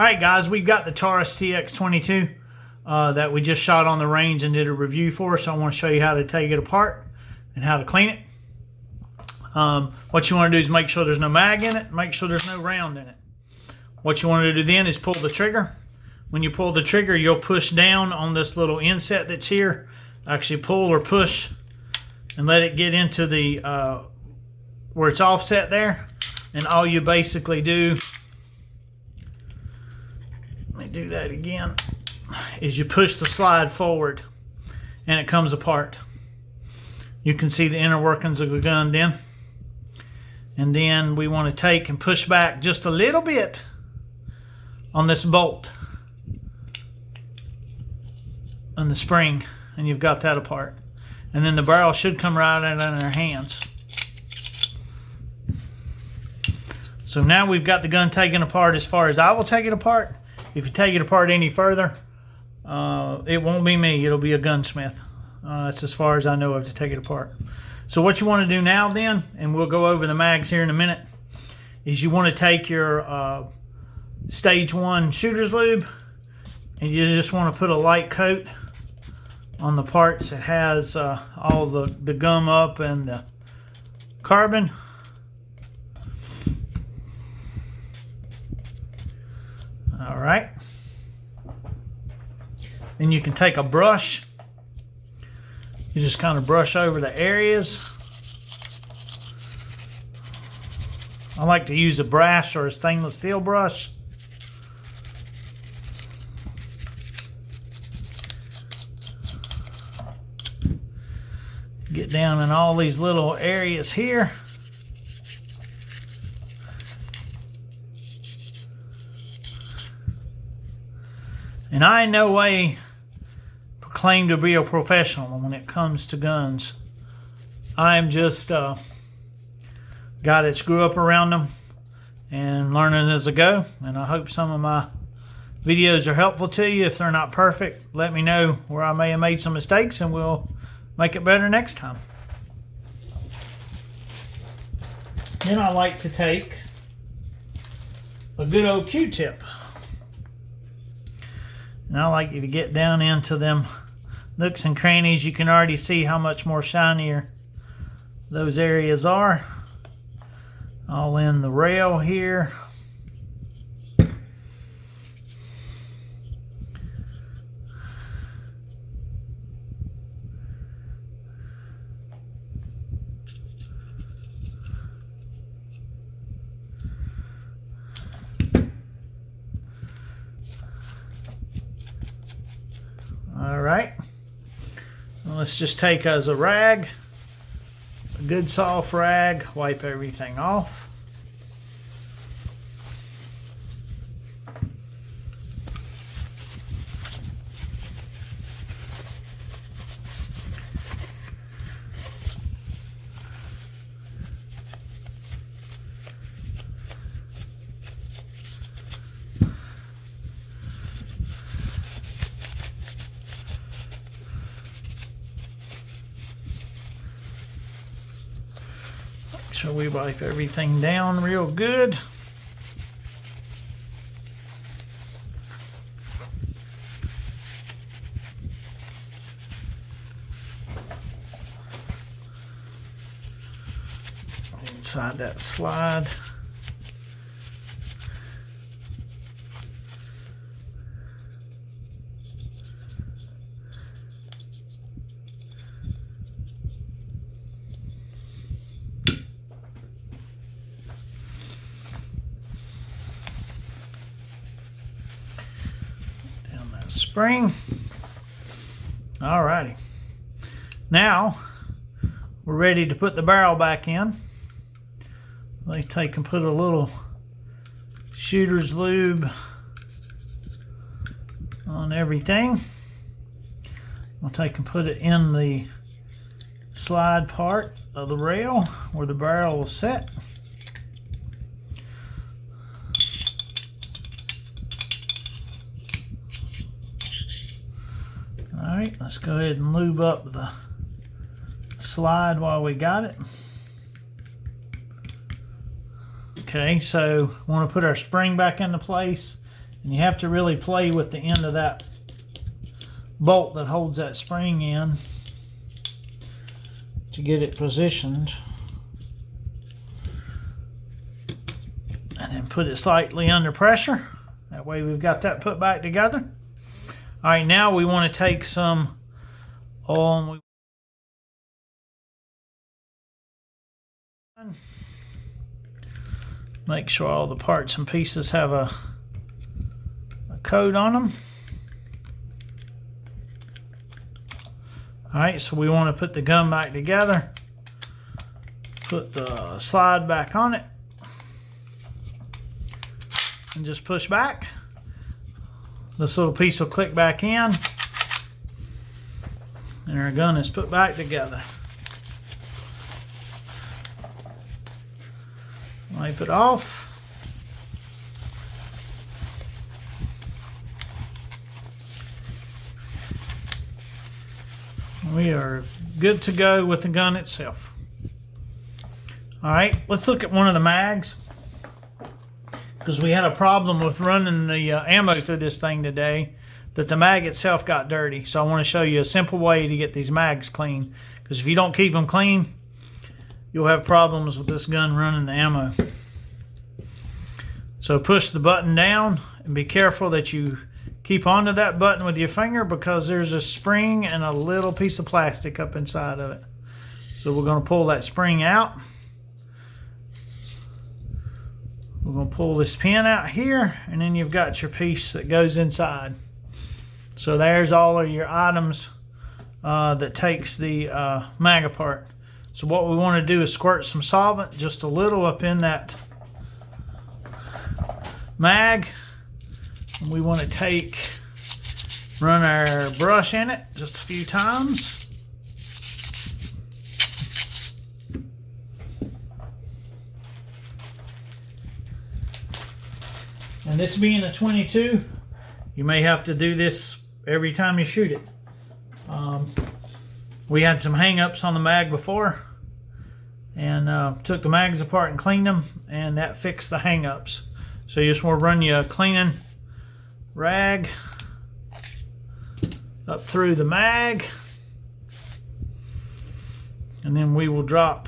Alright guys, we've got the Taurus TX22 that we just shot on the range and did a review for, so I want to show you how to take it apart and how to clean it. What you want to do is make sure there's no mag in it, make sure there's no round in it. What you want to do then is pull the trigger. When you pull the trigger, you'll push down on this little inset that's here. Actually pull or push and let it get into the where it's offset there. And all you basically do, let me do that again, is you push the slide forward and it comes apart. You can see the inner workings of the gun then. And then we want to take and push back just a little bit on this bolt and the spring, and you've got that apart. And then the barrel should come right out in our hands. So now we've got the gun taken apart as far as I will take it apart. If you take it apart any further, it won't be me, it'll be a gunsmith. That's as far as I know of to take it apart. So what you want to do now then, and we'll go over the mags here in a minute, is you want to take your stage 1 Shooter's Lube and you just want to put a light coat on the parts that has all the gum up and the carbon. All right. Then you can take a brush. You just kind of brush over the areas. I like to use a brass or a stainless steel brush. Get down in all these little areas here. And I in no way claim to be a professional when it comes to guns. I am just a guy that's grew up around them and learning as I go. And I hope some of my videos are helpful to you. If they're not perfect, let me know where I may have made some mistakes and we'll make it better next time. Then I like to take a good old Q-tip. And I like you to get down into them nooks and crannies. You can already see how much more shinier those areas are. All in the rail here. All right, well, let's just take as a rag, a good soft rag, wipe everything off. So we wipe everything down real good. Inside that slide. Spring. Alrighty. Now we're ready to put the barrel back in. Let me take and put a little Shooter's Lube on everything. I'll take and put it in the slide part of the rail where the barrel will set. Alright, let's go ahead and lube up the slide while we got it. Okay, so we want to put our spring back into place And you have to really play with the end of that bolt that holds that spring in to get it positioned. And then put it slightly under pressure. That way we've got that put back together. All right, now we want to take some oil and make sure all the parts and pieces have a coat on them. All right, so we want to put the gun back together. Put the slide back on it. And just push back. This little piece will click back in. And our gun is put back together. Wipe it off. We are good to go with the gun itself. All right, let's look at one of the mags, because we had a problem with running the ammo through this thing today, that the mag itself got dirty. So I want to show you a simple way to get these mags clean, because if you don't keep them clean, you'll have problems with this gun running the ammo. So push the button down and be careful that you keep onto that button with your finger, because there's a spring and a little piece of plastic up inside of it. So we're going to pull that spring out. We're going to pull this pin out here, and then you've got your piece that goes inside. So there's all of your items that takes the mag apart. So what we want to do is squirt some solvent, just a little, up in that mag. And we want to run our brush in it just a few times. And this being a 22, you may have to do this every time you shoot it. We had some hang-ups on the mag before, and took the mags apart and cleaned them, and that fixed the hang-ups. So you just want to run your cleaning rag up through the mag, and then we will drop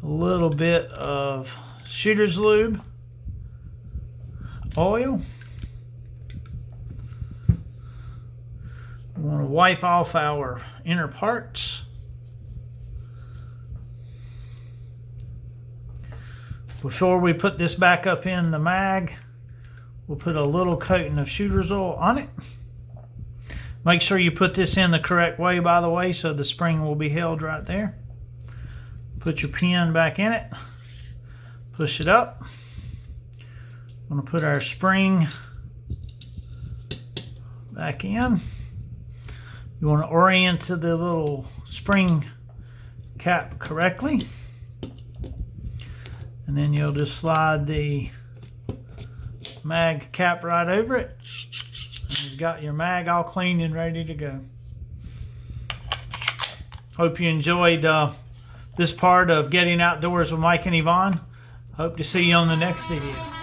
a little bit of Shooter's Lube oil. We want to wipe off our inner parts. Before we put this back up in the mag, we'll put a little coating of Shooter's oil on it. Make sure you put this in the correct way, by the way, so the spring will be held right there. Put your pin back in it. Push it up. I'm going to put our spring back in. You want to orient to the little spring cap correctly. And then you'll just slide the mag cap right over it. And you've got your mag all clean and ready to go. Hope you enjoyed this part of Getting Outdoors with Mike and Yvonne. Hope to see you on the next video.